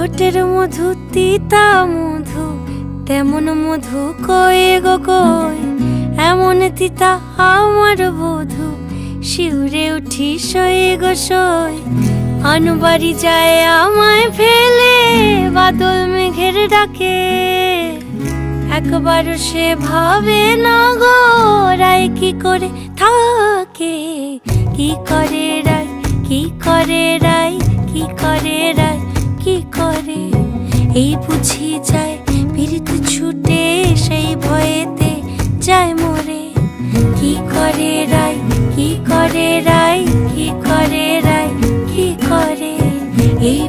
ঠোঁটের মধু তিতা মধু, তেমন মধু কয়ে গো কই, এমন তিতা আমার বধূ, শিউরে উঠি সয়ে গো সই। আনবাড়ি যায় আমায় ফেলে বাদল মেঘের ডাকে, একবারও সে ভাবে না গো রায় কি করে থাকে। কি করে রায়, কি করে রায়, কি করে রায়, কি করে, এই বুঝি যায় পীড়িত ছুটে সেই ভয়েতে যায় মরে। কি করে রায়, কি করে রায়, কি করে রায়, কি করে, এই